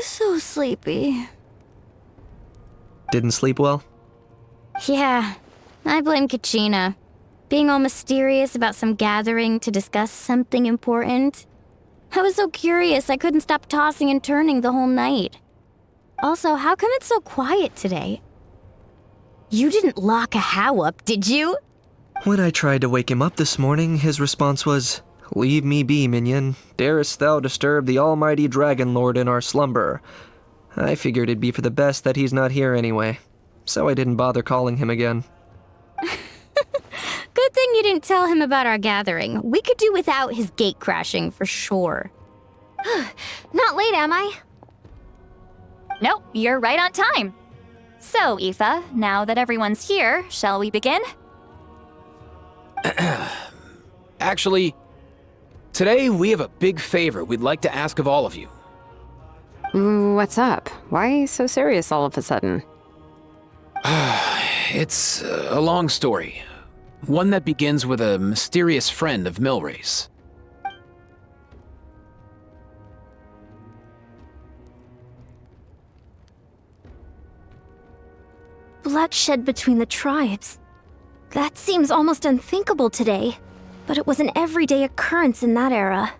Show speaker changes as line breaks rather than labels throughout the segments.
So sleepy.
Didn't sleep well?
Yeah, I blame Kachina. Being all mysterious about some gathering to discuss something important. I was so curious I couldn't stop tossing and turning the whole night. Also, how come it's so quiet today? You didn't lock a How up, did you?
When I tried to wake him up this morning, his response was, "Leave me be, minion. Darest thou disturb the almighty Dragon Lord in our slumber?" I figured it'd be for the best that he's not here anyway, so I didn't bother calling him again.
Good thing you didn't tell him about our gathering. We could do without his gate crashing for sure. Not late, am I?
Nope, you're right on time. So, Aoife, now that everyone's here, shall we begin?
Actually, today we have a big favor we'd like to ask of all of you.
What's up? Why so serious all of a sudden?
It's a long story. One that begins with a mysterious friend of Milray's.
Bloodshed between the tribes. That seems almost unthinkable today, but it was an everyday occurrence in that era.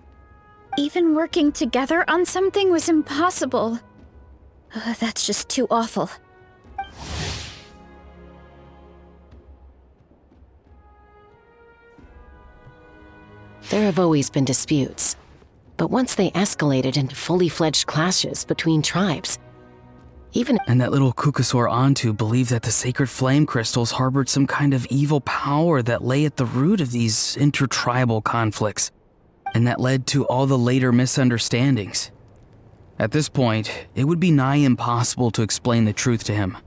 Even working together on something was impossible. That's just too awful.
There have always been disputes, but once they escalated into fully fledged clashes between tribes,
And that little Kukusor Antu believed that the sacred flame crystals harbored some kind of evil power that lay at the root of these intertribal conflicts, and that led to all the later misunderstandings. At this point, it would be nigh impossible to explain the truth to him.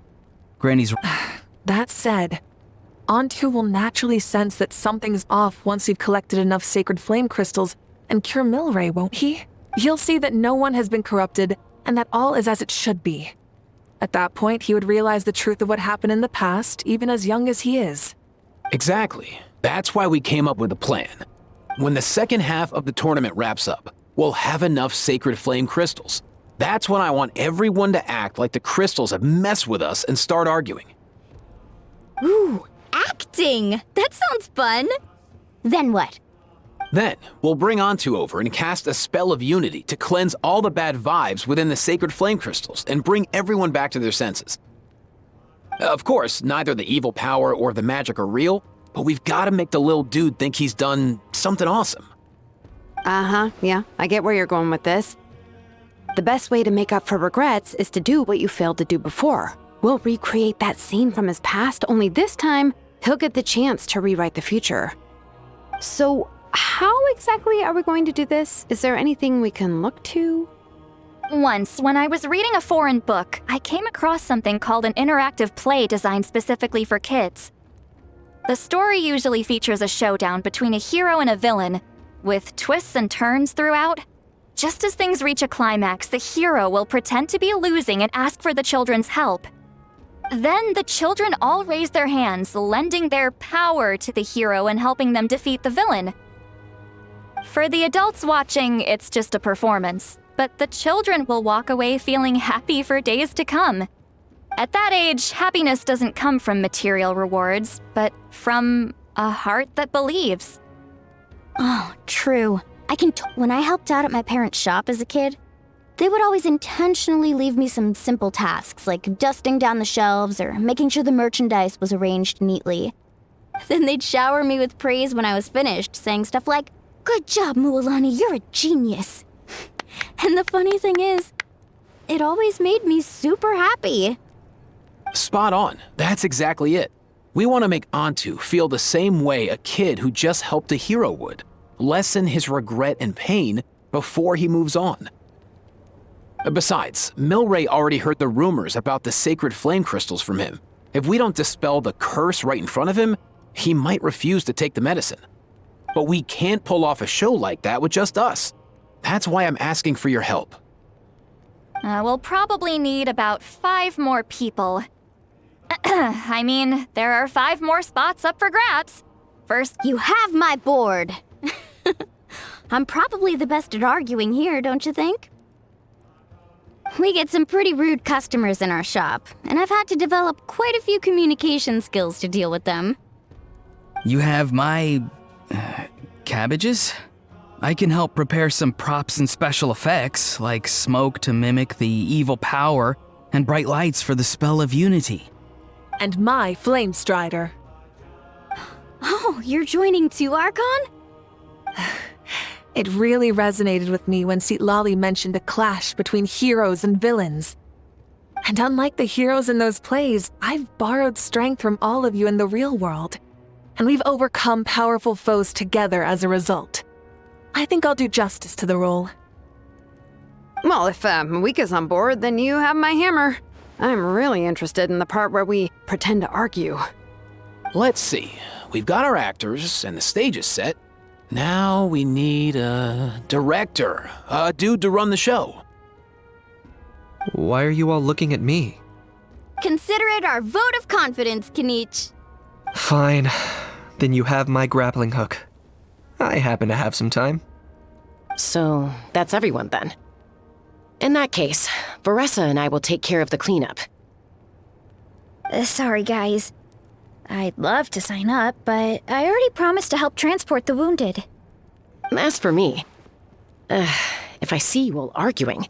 Granny's...
That said, Antu will naturally sense that something's off once we've collected enough sacred flame crystals and cure Milray, won't he? He'll see that no one has been corrupted and that all is as it should be. At that point, he would realize the truth of what happened in the past, even as young as he is.
Exactly. That's why we came up with a plan. When the second half of the tournament wraps up, we'll have enough sacred flame crystals. That's when I want everyone to act like the crystals have messed with us and start arguing.
Ooh, acting! That sounds fun! Then what?
Then, we'll bring Antu over and cast a spell of unity to cleanse all the bad vibes within the sacred flame crystals and bring everyone back to their senses. Of course, neither the evil power or the magic are real, but we've got to make the little dude think he's done something awesome.
Yeah, I get where you're going with this. The best way to make up for regrets is to do what you failed to do before. We'll recreate that scene from his past, only this time, he'll get the chance to rewrite the future. So, how exactly are we going to do this? Is there anything we can look to?
Once, when I was reading a foreign book, I came across something called an interactive play designed specifically for kids. The story usually features a showdown between a hero and a villain, with twists and turns throughout. Just as things reach a climax, the hero will pretend to be losing and ask for the children's help. Then the children all raise their hands, lending their power to the hero and helping them defeat the villain. For the adults watching, it's just a performance, but the children will walk away feeling happy for days to come. At that age, happiness doesn't come from material rewards, but from a heart that believes.
Oh, true. When I helped out at my parents' shop as a kid, they would always intentionally leave me some simple tasks, like dusting down the shelves or making sure the merchandise was arranged neatly. Then they'd shower me with praise when I was finished, saying stuff like, Good job, Mualani, you're a genius. And the funny thing is, it always made me super happy.
Spot on. That's exactly it. We want to make Antu feel the same way a kid who just helped a hero would. Lessen his regret and pain before he moves on. Besides, Milray already heard the rumors about the sacred flame crystals from him. If we don't dispel the curse right in front of him, he might refuse to take the medicine. But we can't pull off a show like that with just us. That's why I'm asking for your help.
We'll probably need about 5 more people. I mean, there are 5 more spots up for grabs. First,
You have my board. I'm probably the best at arguing here, don't you think? We get some pretty rude customers in our shop, and I've had to develop quite a few communication skills to deal with them.
You have my... cabbages? I can help prepare some props and special effects, like smoke to mimic the evil power, and bright lights for the spell of unity.
And my flame strider.
Oh, you're joining too, Archon?
It really resonated with me when Citlali mentioned a clash between heroes and villains. And unlike the heroes in those plays, I've borrowed strength from all of you in the real world. And we've overcome powerful foes together as a result. I think I'll do justice to the role.
Well, if Mawika's on board, then you have my hammer. I'm really interested in the part where we pretend to argue.
Let's see. We've got our actors and the stage is set. Now we need a director, a dude to run the show.
Why are you all looking at me?
Consider it our vote of confidence, Kanich.
Fine. Then you have my grappling hook. I happen to have some time.
So, that's everyone then. In that case, Varessa and I will take care of the cleanup.
Sorry, guys. I'd love to sign up, but I already promised to help transport the wounded.
As for me, if I see you all arguing,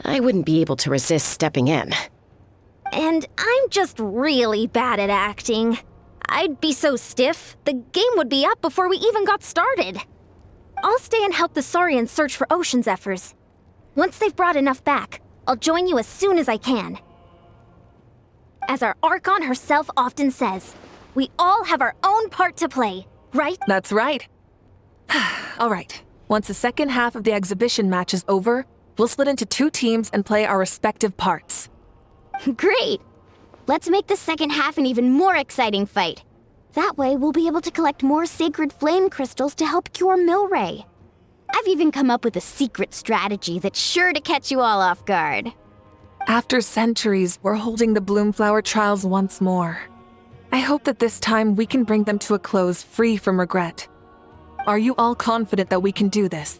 I wouldn't be able to resist stepping in.
And I'm just really bad at acting. I'd be so stiff, the game would be up before we even got started.
I'll stay and help the Saurians search for Ocean Zephyrs. Once they've brought enough back, I'll join you as soon as I can. As our Archon herself often says, we all have our own part to play, right?
That's right. All right. Once the second half of the exhibition match is over, we'll split into 2 teams and play our respective parts.
Great! Let's make the second half an even more exciting fight. That way, we'll be able to collect more sacred flame crystals to help cure Milray. I've even come up with a secret strategy that's sure to catch you all off guard.
After centuries, we're holding the Bloomflower trials once more. I hope that this time we can bring them to a close free from regret. Are you all confident that we can do this?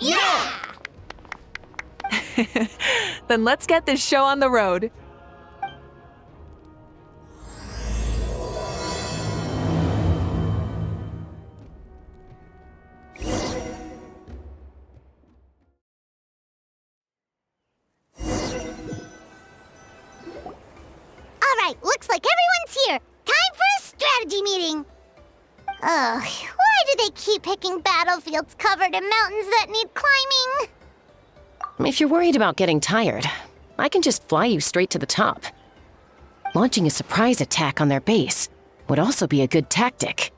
Yeah!
Then let's get this show on the road.
Alright, looks like everyone's here. Time for a strategy meeting. Ugh, why do they keep picking battlefields covered in mountains that need climbing?
If you're worried about getting tired, I can just fly you straight to the top. Launching a surprise attack on their base would also be a good tactic.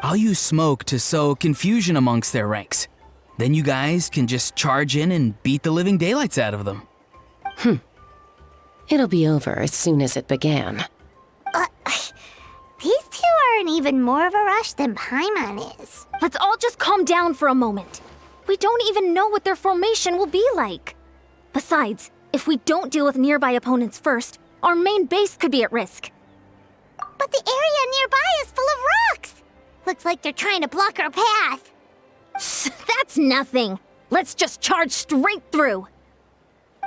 I'll use smoke to sow confusion amongst their ranks. Then you guys can just charge in and beat the living daylights out of them.
It'll be over as soon as it began.
These two are in even more of a rush than Paimon is.
Let's all just calm down for a moment. We don't even know what their formation will be like. Besides, if we don't deal with nearby opponents first, our main base could be at risk.
But the area nearby is full of rocks. Looks like they're trying to block our path.
That's nothing. Let's just charge straight through.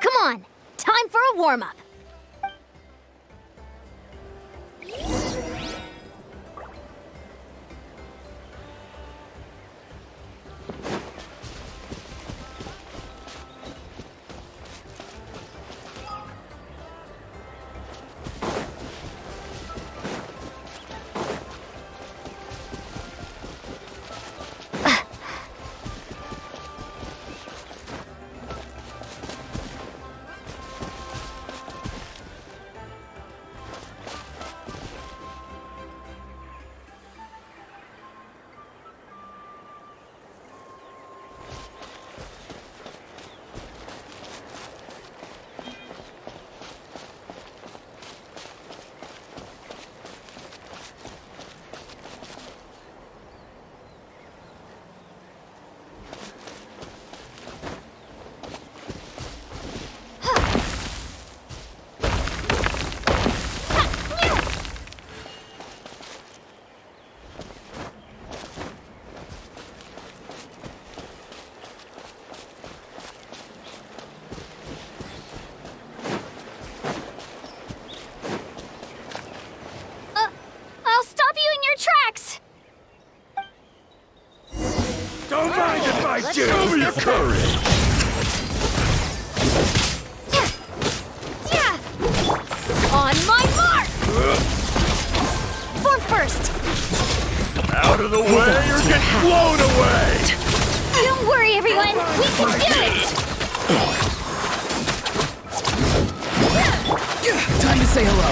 Come on, time for a warm-up.
I dare for your courage!
On my mark! Form first!
Out of the way, or get blown away!
Don't worry, everyone! We can do it!
Time to say hello.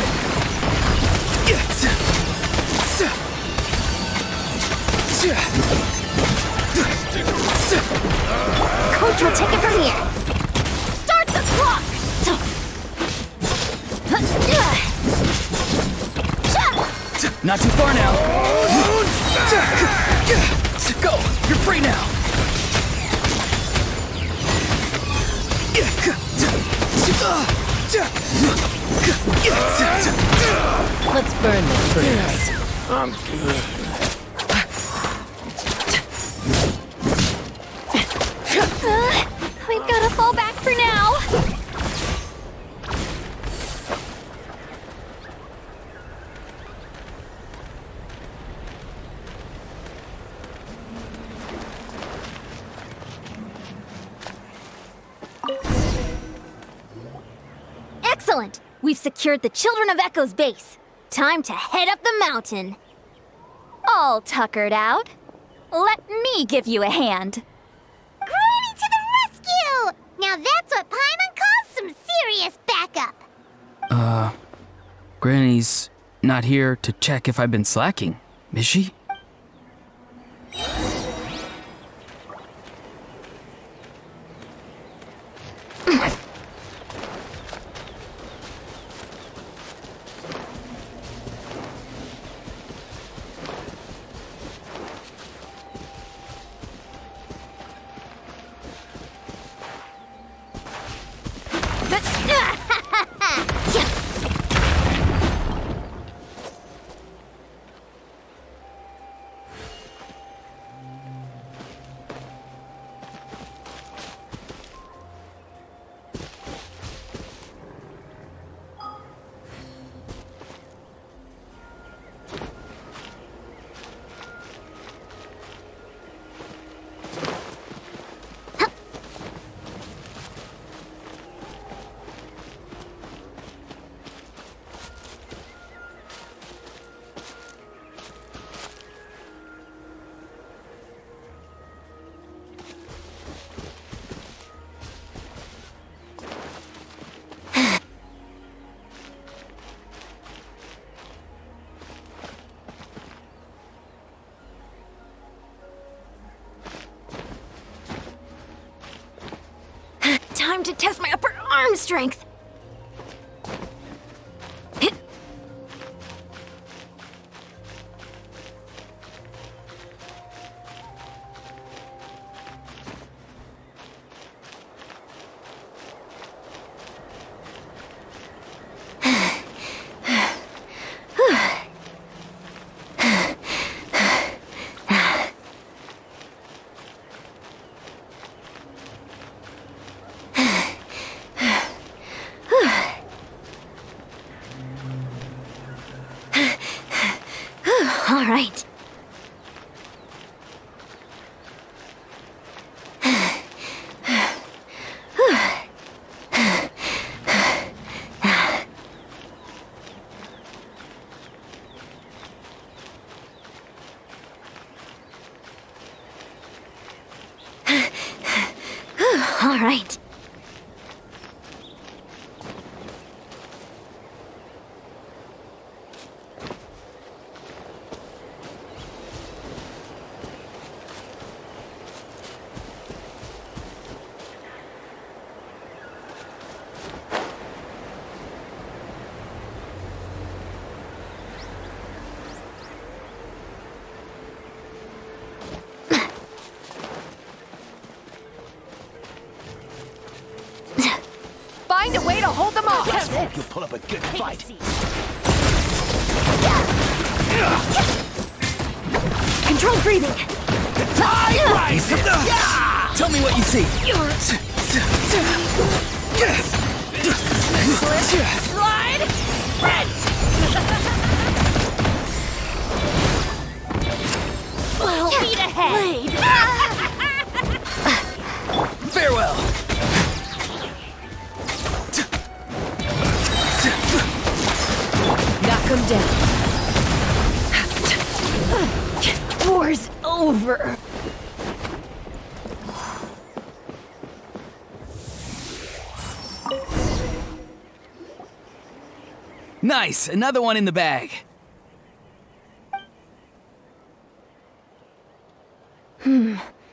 Coach will take it from here. Start the clock!
Not too far now. Go! You're free now.
Let's burn this breeze.
I'm good.
We've got to fall back for now. Excellent! We've secured the Children of Echo's base. Time to head up the mountain.
All tuckered out. Let me give you a hand.
Granny to the rescue! Now that's what Paimon calls some serious backup.
Granny's not here to check if I've been slacking, is she?
Time to test my upper arm strength. All right. All right.
Find a way to hold them off!
Let's hope you'll put up a good fight.
Controlled breathing.
Rise!
Tell me what you see.
Slide! Sprint!
12 feet ahead. war's over.
Nice, another one in the bag.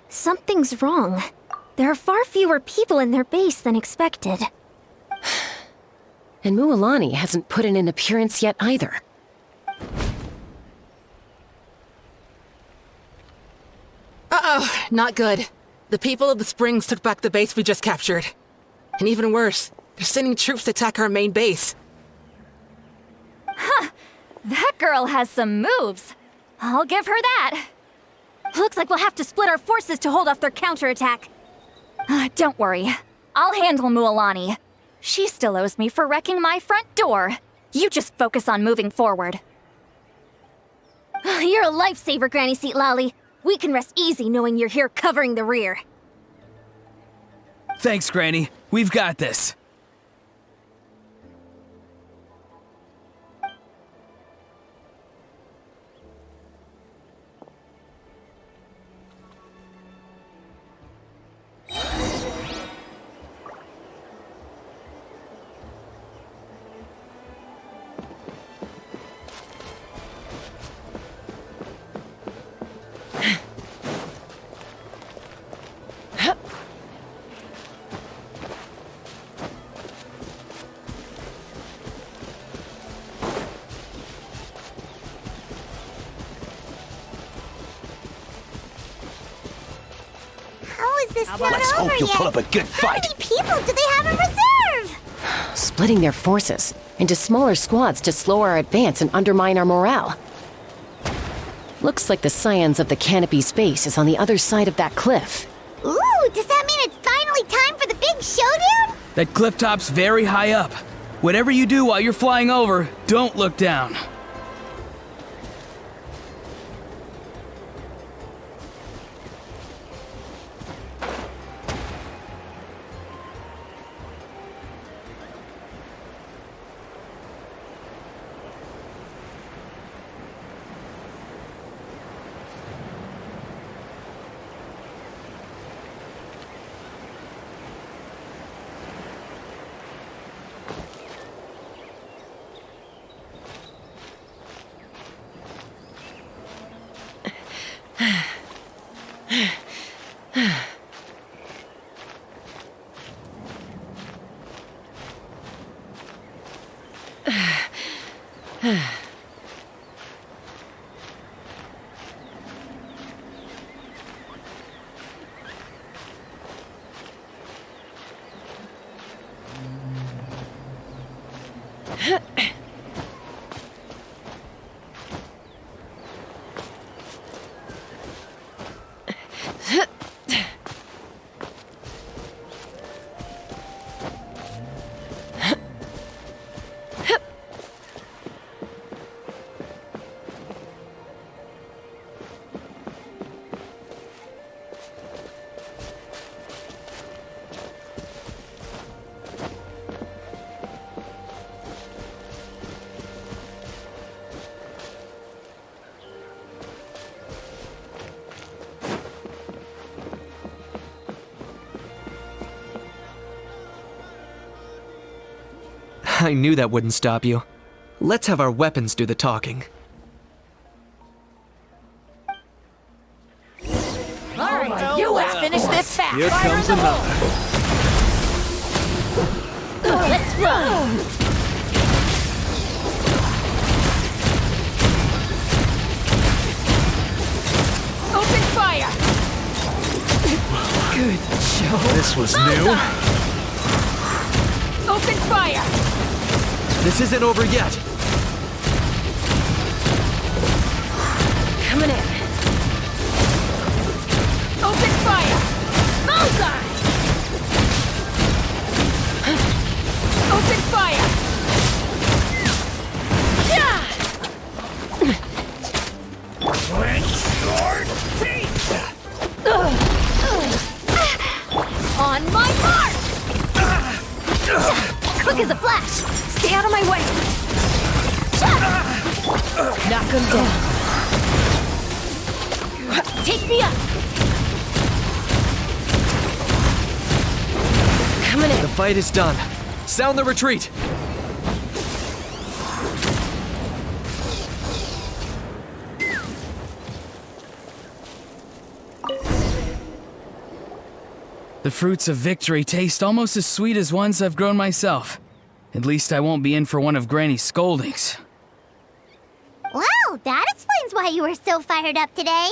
Something's wrong. There are far fewer people in their base than expected.
And Mualani hasn't put in an appearance yet either.
Uh-oh, not good. The people of the Springs took back the base we just captured. And even worse, they're sending troops to attack our main base.
That girl has some moves. I'll give her that.
Looks like we'll have to split our forces to hold off their counterattack.
Don't worry. I'll handle Mualani. She still owes me for wrecking my front door. You just focus on moving forward.
You're a lifesaver, Granny Seat Lolly. We can rest easy knowing you're here covering the rear.
Thanks, Granny. We've got this.
Let's hope you'll put up a good fight. How many people do they have in reserve?
Splitting their forces into smaller squads to slow our advance and undermine our morale. Looks like the Scions of the Canopy's base is on the other side of that cliff.
Ooh, does that mean it's finally time for the big showdown?
That cliff top's very high up. Whatever you do while you're flying over, don't look down.
I knew that wouldn't stop you. Let's have our weapons do the talking.
Alright, let's finish this fast.
Here comes another.
Let's run!
Open fire!
Good show. This was new.
Open fire!
This isn't over yet.
Coming in.
Open fire! Bullseye! Open fire! Yeah!
Clench your teeth.
On my mark! Quick as a flash! Stay out of my way!
Knock him down. Coming in.
The fight is done. Sound the retreat!
The fruits of victory taste almost as sweet as ones I've grown myself. At least I won't be in for one of Granny's scoldings.
Wow, that explains why you were so fired up today.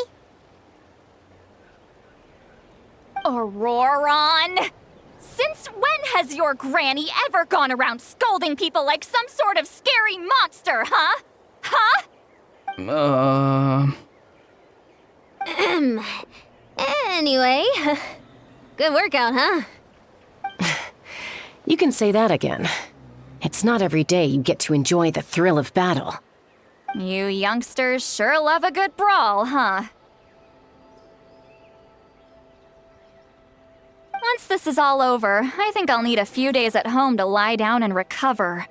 Auroron! Since when has your granny ever gone around scolding people like some sort of scary monster, huh? Huh?
Anyway, good workout, huh?
You can say that again. It's not every day you get to enjoy the thrill of battle.
You youngsters sure love a good brawl, huh? Once this is all over, I think I'll need a few days at home to lie down and recover.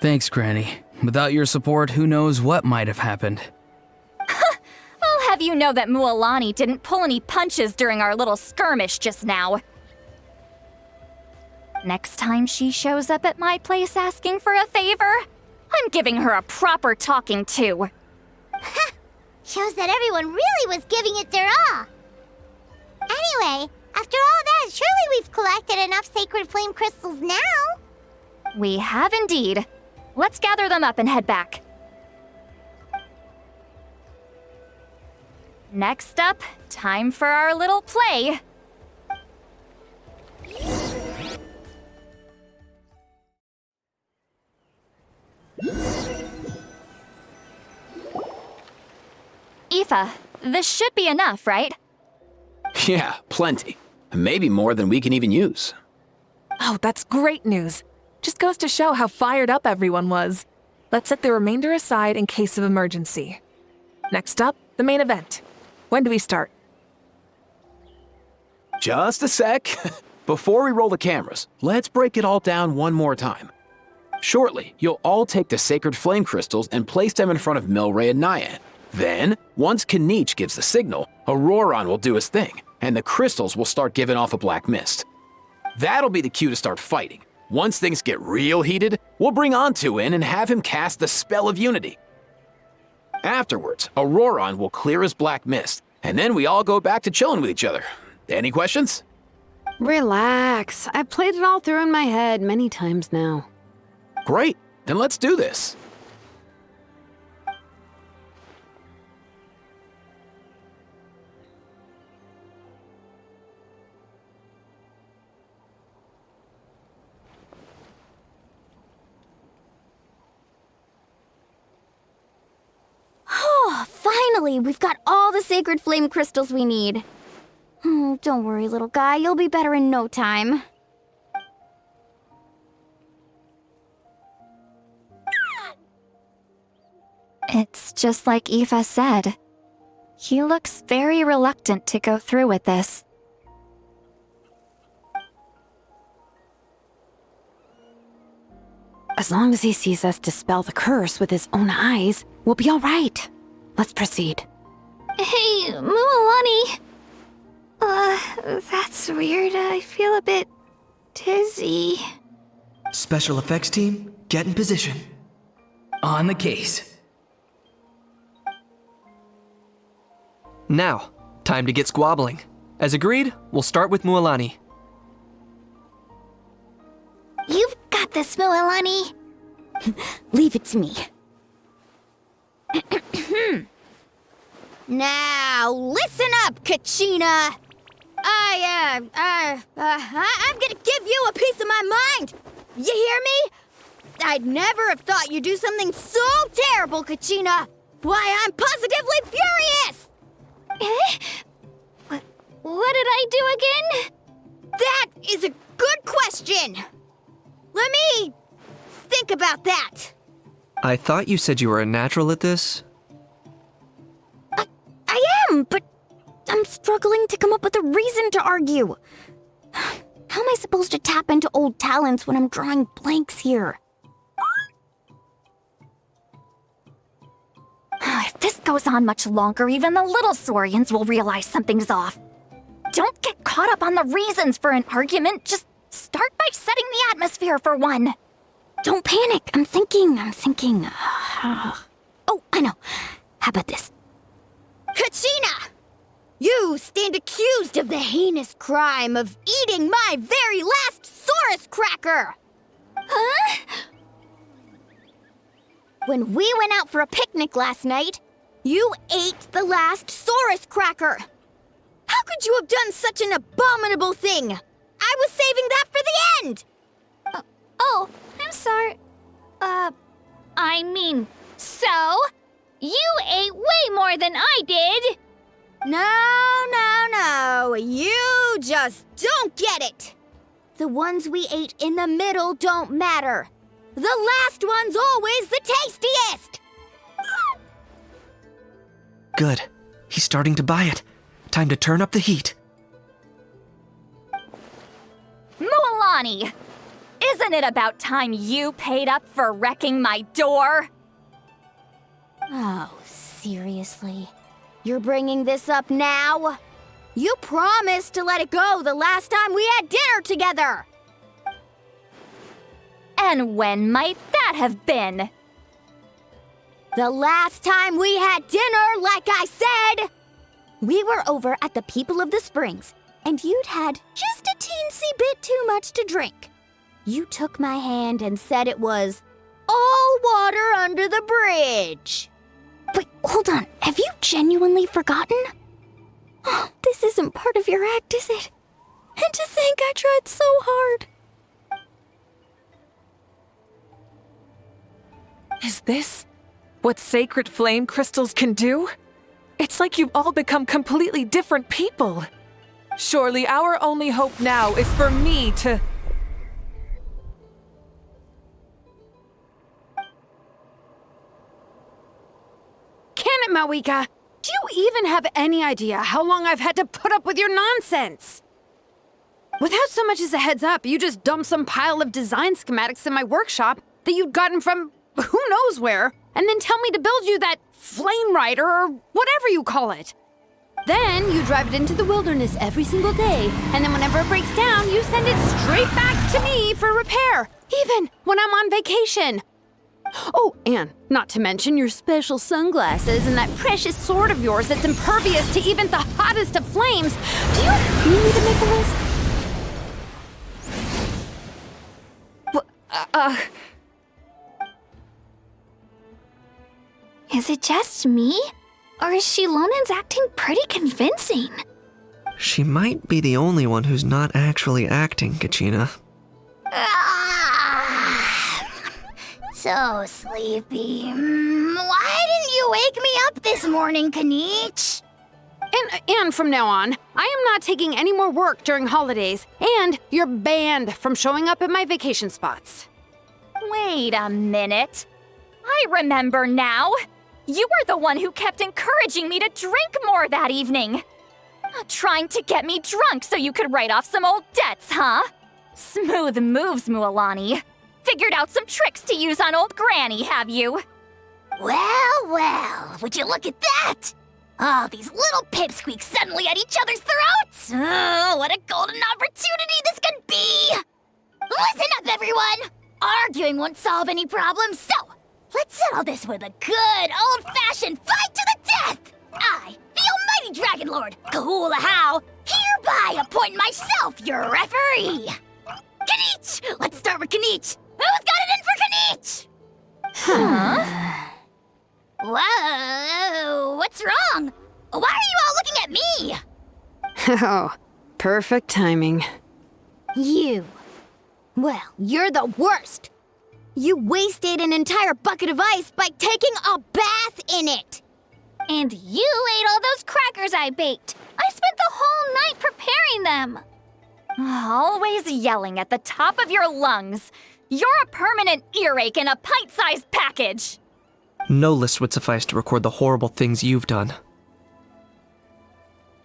Thanks, Granny. Without your support, who knows what might have happened.
I'll have you know that Mualani didn't pull any punches during our little skirmish just now. Next time she shows up at my place asking for a favor, I'm giving her a proper talking to.
Shows that everyone really was giving it their all. Anyway, after all that, surely we've collected enough sacred flame crystals now.
We have indeed. Let's gather them up and head back. Next up, time for our little play. Aoife, this should be enough, right?
Yeah, plenty. Maybe more than we can even use.
Oh, that's great news. Just goes to show how fired up everyone was. Let's set the remainder aside in case of emergency. Next up, the main event. When do we start?
Just a sec. Before we roll the cameras, let's break it all down one more time. Shortly, you'll all take the sacred flame crystals and place them in front of Milray and Nyan. Then, once Kanich gives the signal, Auroron will do his thing, and the crystals will start giving off a black mist. That'll be the cue to start fighting. Once things get real heated, we'll bring Antu in and have him cast the spell of unity. Afterwards, Auroron will clear his black mist, and then we all go back to chilling with each other. Any questions?
Relax. I've played it all through in my head many times now.
Great, then let's do this.
Oh, finally, we've got all the sacred flame crystals we need. Don't worry, little guy, you'll be better in no time.
It's just like Aoife said. He looks very reluctant to go through with this.
As long as he sees us dispel the curse with his own eyes, we'll be all right. Let's proceed.
Hey, Mualani. That's weird. I feel a bit dizzy.
Special effects team, get in position.
On the case.
Now, time to get squabbling. As agreed, we'll start with Mualani.
You've got this, Mualani. Leave it to me. Now, listen up, Kachina. I'm gonna give you a piece of my mind. You hear me? I'd never have thought you'd do something so terrible, Kachina. Why, I'm positively furious. What did I do again? That is a good question. Let me think about that.
I thought you said you were a natural at this.
I am, but I'm struggling to come up with a reason to argue. How am I supposed to tap into old talents when I'm drawing blanks here? If this
goes on much longer, even the little Saurians will realize something's off. Don't get caught up on the reasons for an argument. Just start by setting the atmosphere for one.
Don't panic. I'm thinking. Oh, I know. How about this?
Kachina! You stand accused of the heinous crime of eating my very last Saurus cracker!
Huh?
When we went out for a picnic last night, you ate the last Saurus cracker! How could you have done such an abominable thing? I was saving that for the end!
Oh, I'm sorry. I mean, so? You ate way more than I did!
No, you just don't get it! The ones we ate in the middle don't matter. The last one's always the tastiest!
Good. He's starting to buy it. Time to turn up the heat.
Mualani! Isn't it about time you paid up for wrecking my door?
Oh, seriously? You're bringing this up now? You promised to let it go the last time we had dinner together!
And when might that have been?
The last time we had dinner, like I said! We were over at the People of the Springs, and you'd had just a teensy bit too much to drink. You took my hand and said it was all water under the bridge.
Wait, hold on. Have you genuinely forgotten? Oh, this isn't part of your act, is it? And to think I tried so hard.
Is this what sacred flame crystals can do? It's like you've all become completely different people. Surely our only hope now is for me to...
Can it, Mawika? Do you even have any idea how long I've had to put up with your nonsense? Without so much as a heads up, you just dumped some pile of design schematics in my workshop that you'd gotten from who knows where, and then tell me to build you that flame rider or whatever you call it. Then you drive it into the wilderness every single day, and then whenever it breaks down, you send it straight back to me for repair, even when I'm on vacation. Oh, and not to mention your special sunglasses and that precious sword of yours that's impervious to even the hottest of flames. Do you need me to make a list?
Is it just me? Or is Shilonen's acting pretty convincing?
She might be the only one who's not actually acting, Kachina.
So sleepy. Why didn't you wake me up this morning, Kanich?
And from now on, I am not taking any more work during holidays, and you're banned from showing up at my vacation spots.
Wait a minute. I remember now. You were the one who kept encouraging me to drink more that evening. Trying to get me drunk so you could write off some old debts, huh? Smooth moves, Mualani. Figured out some tricks to use on old Granny, have you?
Well, would you look at that? Oh, these little pipsqueaks suddenly at each other's throats! Oh, what a golden opportunity this could be! Listen up, everyone! Arguing won't solve any problems, so let's settle this with a good old-fashioned fight to the death! I, the almighty Dragon Lord, Kahula, hereby appoint myself your referee! Kanich! Let's start with Kanich! Who's got it in for Kanich? Huh? Whoa, what's wrong? Why are you all looking at me?
Oh, perfect timing.
You. Well, you're the worst. You wasted an entire bucket of ice by taking a bath in it.
And you ate all those crackers I baked. I spent the whole night preparing them. Always yelling at the top of your lungs. You're a permanent earache in a pint-sized package.
No list would suffice to record the horrible things you've done.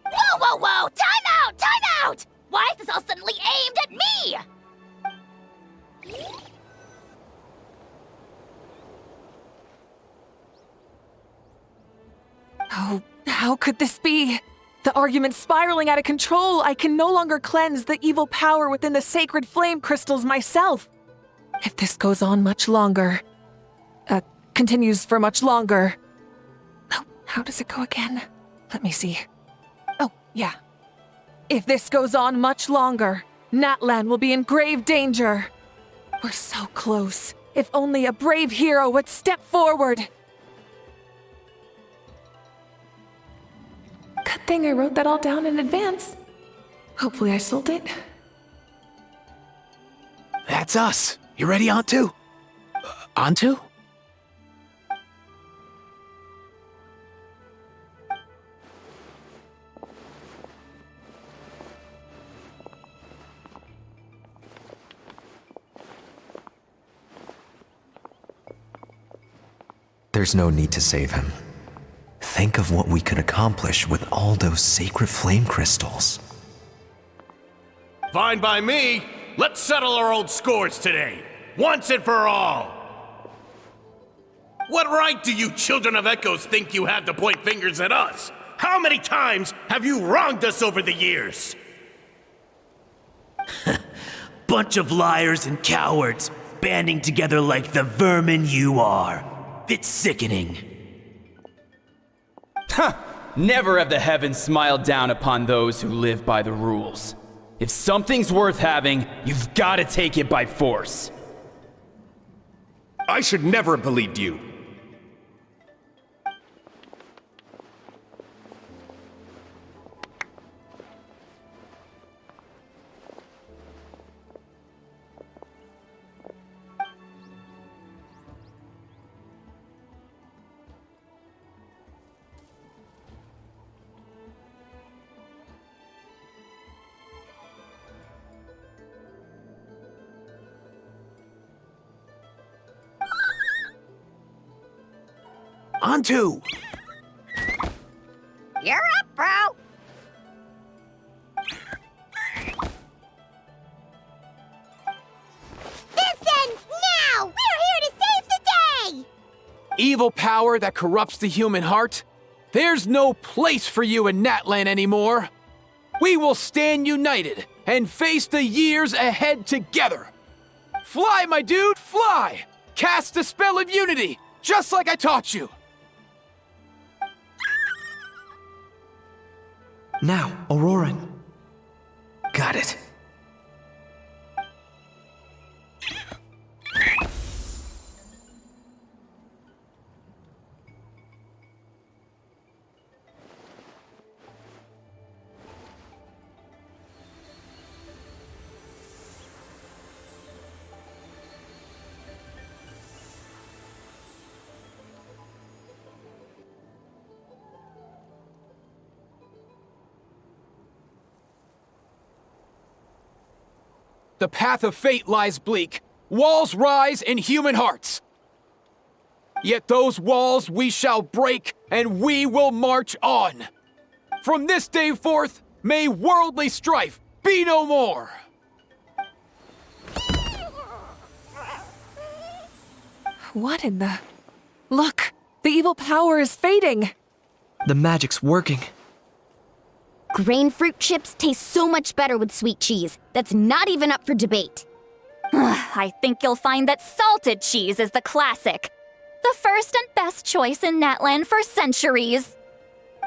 Whoa! Time out! Why is this all suddenly aimed at me?
Oh, how could this be? The argument's spiraling out of control. I can no longer cleanse the evil power within the sacred flame crystals myself. If this goes on much longer, continues for much longer. Oh, how does it go again? Let me see. Oh, yeah. If this goes on much longer, Natlan will be in grave danger. We're so close. If only a brave hero would step forward. Good thing I wrote that all down in advance. Hopefully I sold it.
That's us. You ready, Antu? Antu?
There's no need to save him. Think of what we could accomplish with all those sacred flame crystals.
Fine by me. Let's settle our old scores today, once and for all. What right do you children of Echoes think you have to point fingers at us? How many times have you wronged us over the years?
Bunch of liars and cowards, banding together like the vermin you are. It's sickening.
Huh! Never have the heavens smiled down upon those who live by the rules. If something's worth having, you've got to take it by force.
I should never have believed you.
Antu!
You're up, bro! This ends now! We're here to save the day!
Evil power that corrupts the human heart? There's no place for you in Natlan anymore. We will stand united and face the years ahead together. Fly, my dude, fly! Cast the spell of unity, just like I taught you.
Now, Auroran.
Got it.
The path of fate lies bleak. Walls rise in human hearts. Yet those walls we shall break, and we will march on. From this day forth, may worldly strife be no more.
What in the... Look! The evil power is fading!
The magic's working.
Grain fruit chips taste so much better with sweet cheese. That's not even up for debate.
I think you'll find that salted cheese is the classic. The first and best choice in Natlan for centuries.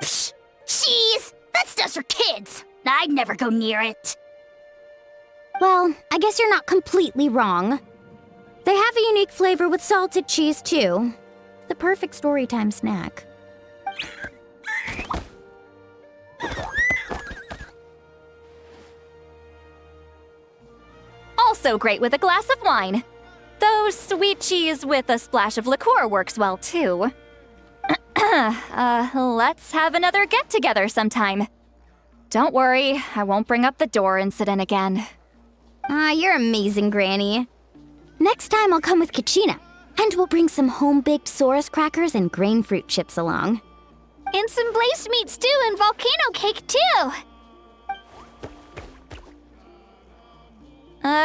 Psh, cheese! That stuff's for kids. I'd never go near it.
Well, I guess you're not completely wrong. They have a unique flavor with salted cheese, too. The perfect storytime snack.
Also great with a glass of wine. Though sweet cheese with a splash of liqueur works well, too. Let's have another get-together sometime. Don't worry, I won't bring up the door incident again.
You're amazing, Granny. Next time I'll come with Kachina, and we'll bring some home-baked Saurus crackers and grain fruit chips along.
And some blazed meat stew and volcano cake, too!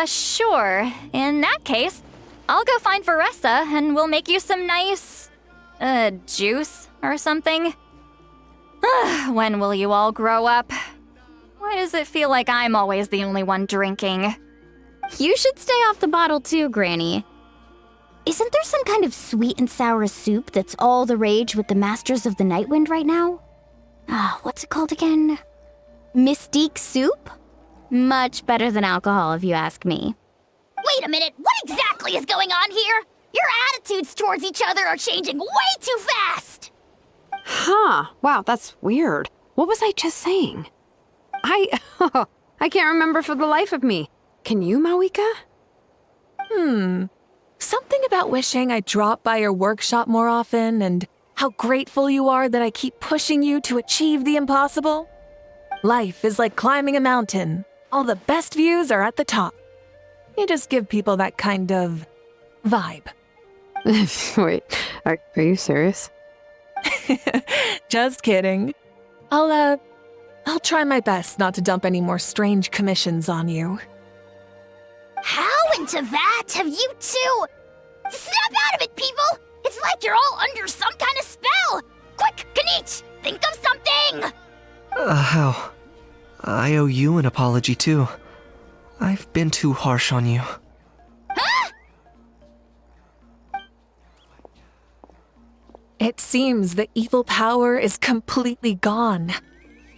Sure. In that case, I'll go find Varessa and we'll make you some nice, juice or something. When will you all grow up? Why does it feel like I'm always the only one drinking?
You should stay off the bottle too, Granny. Isn't there some kind of sweet and sour soup that's all the rage with the Masters of the Nightwind right now? What's it called again? Mystique soup? Much better than alcohol, if you ask me.
Wait a minute, what exactly is going on here? Your attitudes towards each other are changing way too fast!
Huh. Wow, that's weird. What was I just saying? I can't remember for the life of me. Can you, Mawika?
Something about wishing I'd drop by your workshop more often and how grateful you are that I keep pushing you to achieve the impossible. Life is like climbing a mountain. All the best views are at the top. You just give people that kind of vibe.
Wait, are you serious?
Just kidding. I'll try my best not to dump any more strange commissions on you.
How into that have you two? Snap out of it, people! It's like you're all under some kind of spell! Quick, Kanich, think of something!
How? I owe you an apology too. I've been too harsh on you.
Huh?
It seems the evil power is completely gone.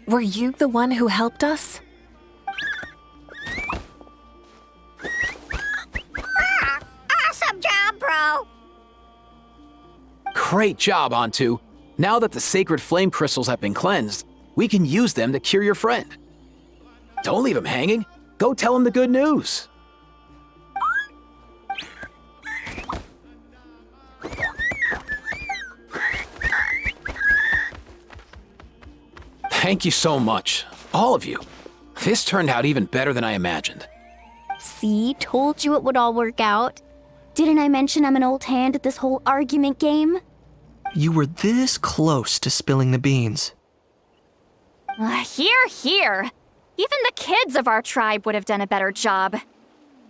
Were you the one who helped us?
Awesome job, bro!
Great job, Antu. Now that the sacred flame crystals have been cleansed, we can use them to cure your friend. Don't leave him hanging. Go tell him the good news. Thank you so much, all of you. This turned out even better than I imagined.
See, told you it would all work out. Didn't I mention I'm an old hand at this whole argument game?
You were this close to spilling the beans.
Hear, hear. Even the kids of our tribe would have done a better job.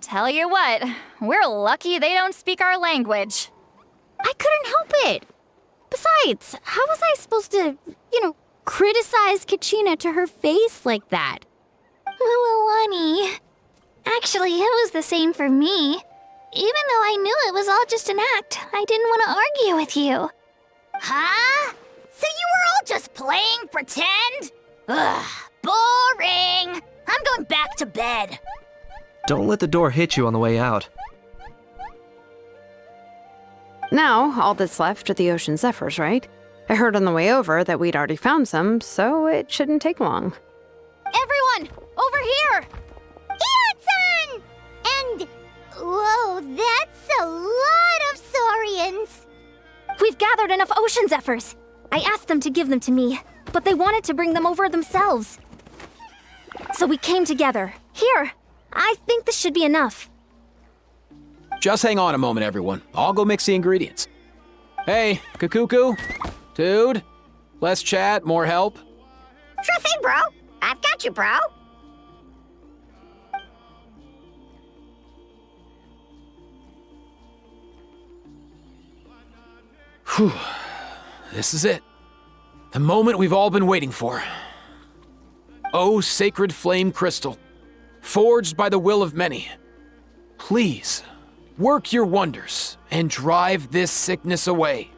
Tell you what, we're lucky they don't speak our language.
I couldn't help it. Besides, how was I supposed to, criticize Kachina to her face like that?
Lualani. Actually, it was the same for me. Even though I knew it was all just an act, I didn't want to argue with you.
Huh? So you were all just playing pretend? Ugh, boring! I'm going back to bed.
Don't let the door hit you on the way out.
Now, all that's left are the ocean zephyrs, right? I heard on the way over that we'd already found some, so it shouldn't take long.
Everyone, over here!
Ian-san! And... whoa, that's a lot of saurians.
We've gathered enough ocean zephyrs. I asked them to give them to me, but they wanted to bring them over themselves. So we came together. Here, I think this should be enough.
Just hang on a moment, everyone. I'll go mix the ingredients. Hey, Kakuku, dude, less chat, more help.
Sure thing, bro. I've got you, bro.
Whew. This is it. The moment we've all been waiting for. Oh, sacred flame crystal, forged by the will of many, please work your wonders and drive this sickness away.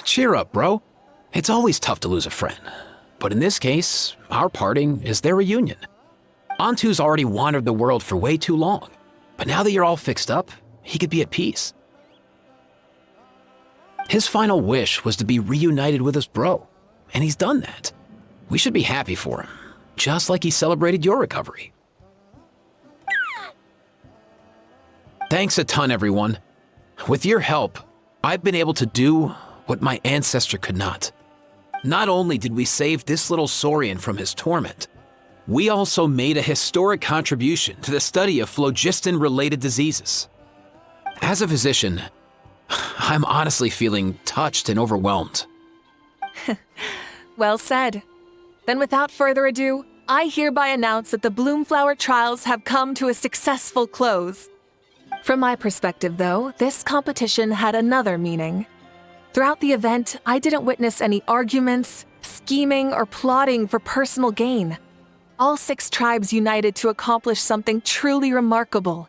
Cheer up, bro. It's always tough to lose a friend. But in this case, our parting is their reunion. Antu's already wandered the world for way too long. But now that you're all fixed up, he could be at peace. His final wish was to be reunited with his bro. And he's done that. We should be happy for him. Just like he celebrated your recovery. Thanks a ton, everyone. With your help, I've been able to do what my ancestor could not. Not only did we save this little Saurian from his torment, we also made a historic contribution to the study of phlogiston-related diseases. As a physician, I'm honestly feeling touched and overwhelmed.
Well said. Then without further ado, I hereby announce that the Bloomflower trials have come to a successful close. From my perspective, though, this competition had another meaning. Throughout the event, I didn't witness any arguments, scheming, or plotting for personal gain. All 6 tribes united to accomplish something truly remarkable.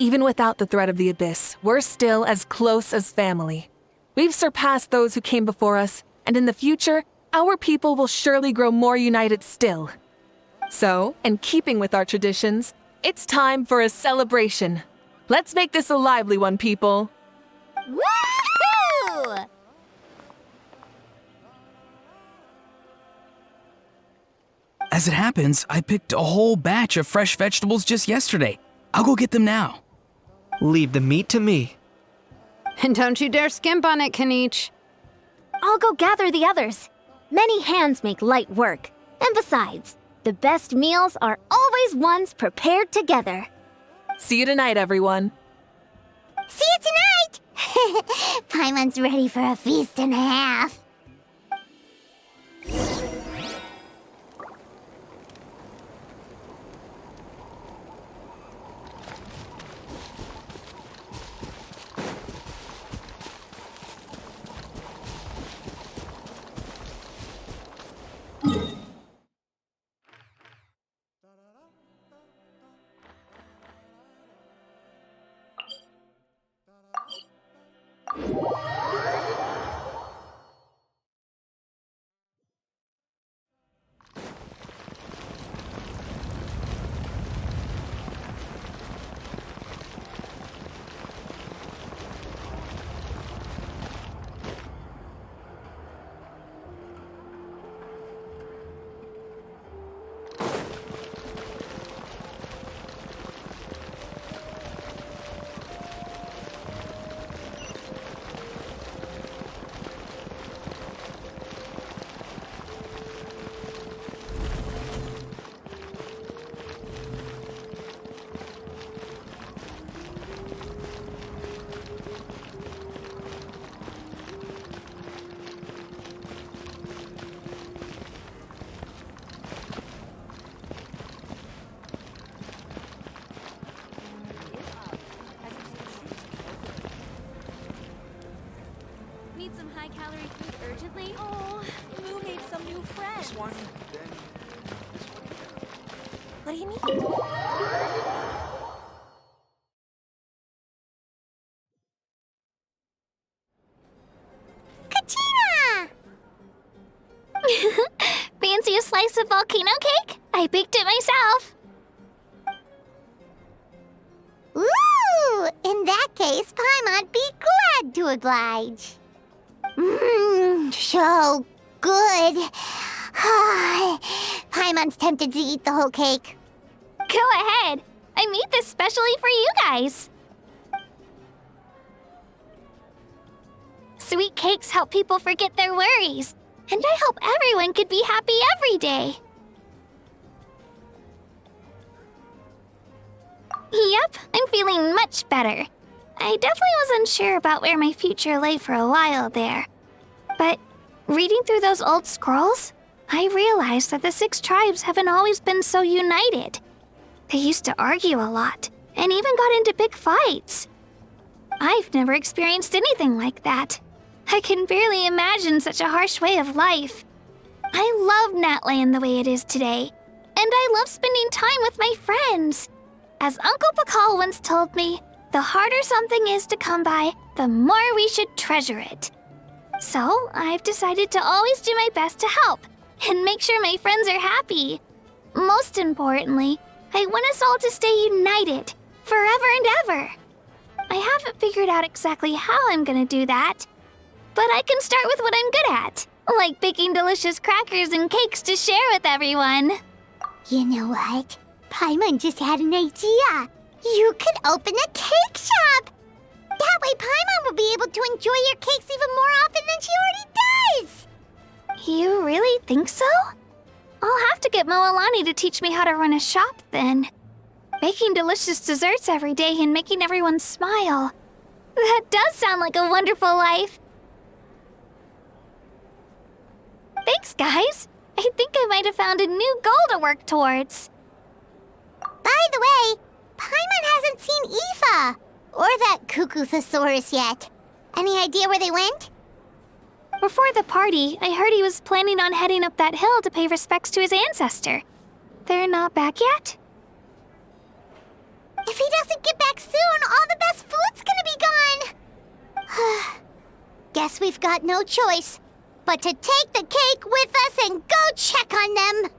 Even without the threat of the Abyss, we're still as close as family. We've surpassed those who came before us, and in the future, our people will surely grow more united still. So, in keeping with our traditions, it's time for a celebration. Let's make this a lively one, people.
Woohoo!
As it happens, I picked a whole batch of fresh vegetables just yesterday. I'll go get them now.
Leave the meat to me.
And don't you dare skimp on it, Kanich.
I'll go gather the others. Many hands make light work. And besides, the best meals are always ones prepared together.
See you tonight, everyone.
See you tonight! Paimon's ready for a feast and a half.
Need some high-calorie food urgently? Oh, Moo made some new friends.
This one, then this one.
What do you mean?
Kachina! Fancy a slice of volcano cake? I baked it myself. Ooh! In that case, Paimon'd be glad to oblige. So good. Paimon's tempted to eat the whole cake.
Go ahead. I made this specially for you guys. Sweet cakes help people forget their worries. And I hope everyone could be happy every day.
Yep, I'm feeling much better. I definitely was unsure about where my future lay for a while there. But reading through those old scrolls, I realized that the 6 tribes haven't always been so united. They used to argue a lot, and even got into big fights. I've never experienced anything like that. I can barely imagine such a harsh way of life. I love Natland the way it is today, and I love spending time with my friends. As Uncle Pakal once told me, the harder something is to come by, the more we should treasure it. So, I've decided to always do my best to help, and make sure my friends are happy. Most importantly, I want us all to stay united, forever and ever. I haven't figured out exactly how I'm gonna do that, but I can start with what I'm good at, like baking delicious crackers and cakes to share with everyone.
You know what? Paimon just had an idea. You could open a cake shop. That way Paimon will be able to enjoy your cakes even more often than she already does.
You really think so? I'll have to get Moalani to teach me how to run a shop then. Baking delicious desserts every day and making everyone smile. That does sound like a wonderful life. Thanks, guys. I think I might have found a new goal to work towards.
By the way, Paimon hasn't seen Aoife or that Cuckoo-thesaurus yet. Any idea where they went?
Before the party, I heard he was planning on heading up that hill to pay respects to his ancestor. They're not back yet?
If he doesn't get back soon, all the best food's gonna be gone. Guess we've got no choice but to take the cake with us and go check on them.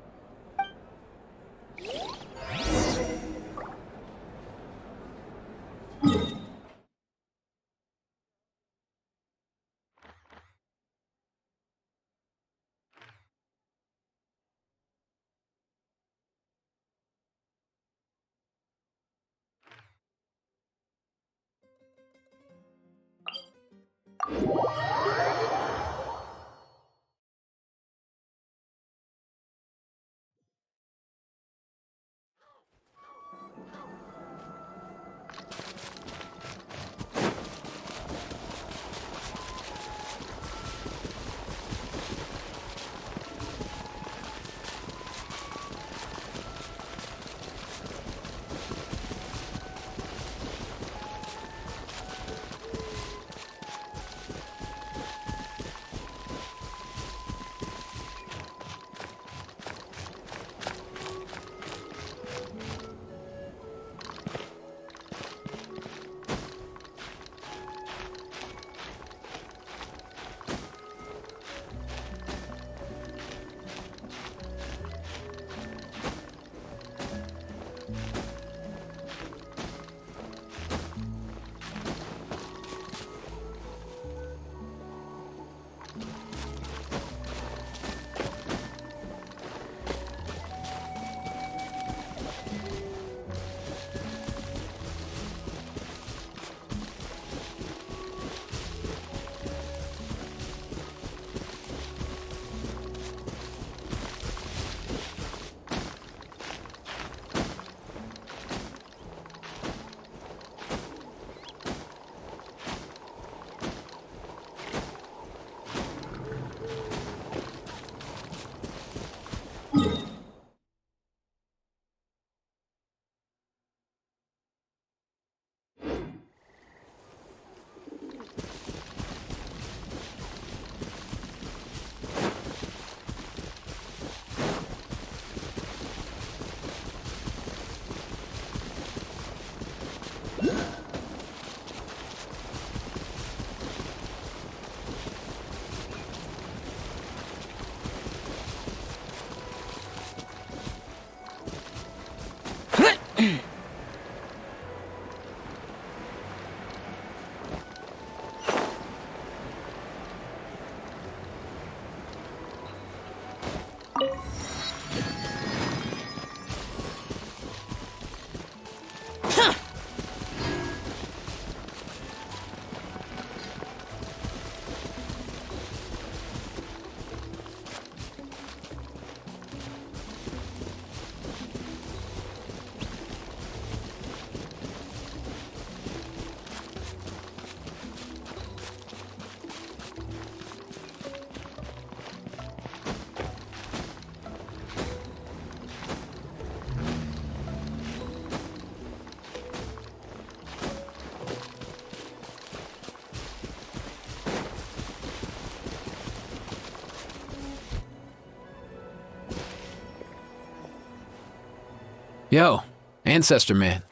Yo, Ancestor Man.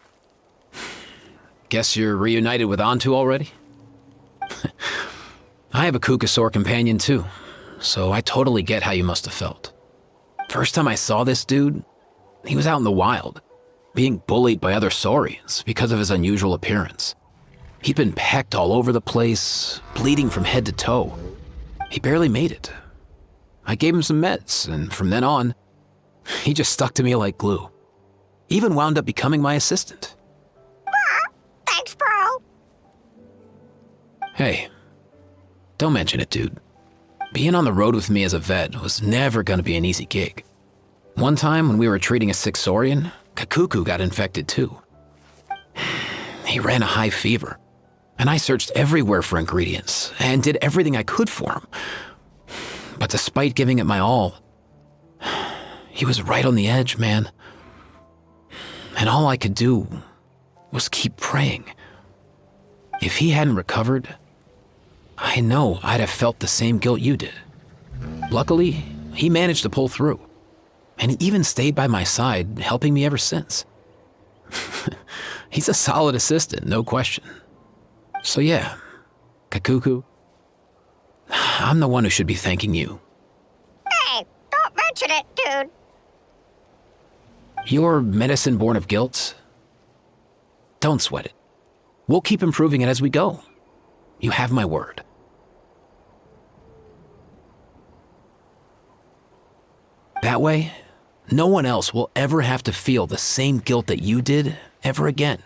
Guess you're reunited with Antu already? I have a Kukasaur companion too, so I totally get how you must have felt. First time I saw this dude, he was out in the wild, being bullied by other saurians because of his unusual appearance. He'd been pecked all over the place, bleeding from head to toe. He barely made it. I gave him some meds, and from then on, he just stuck to me like glue. Even wound up becoming my assistant.
Thanks, bro.
Hey, don't mention it, dude. Being on the road with me as a vet was never gonna be an easy gig. One time when we were treating a sick saurian, Kakuku got infected too. He ran a high fever, and I searched everywhere for ingredients and did everything I could for him. But despite giving it my all, he was right on the edge, man. And all I could do was keep praying. If he hadn't recovered, I know I'd have felt the same guilt you did. Luckily, he managed to pull through, and he even stayed by my side, helping me ever since. He's a solid assistant, no question. So yeah, Kakuku, I'm the one who should be thanking you.
Hey, don't mention it, dude.
Your medicine born of guilt? Don't sweat it. We'll keep improving it as we go. You have my word. That way, no one else will ever have to feel the same guilt that you did ever again.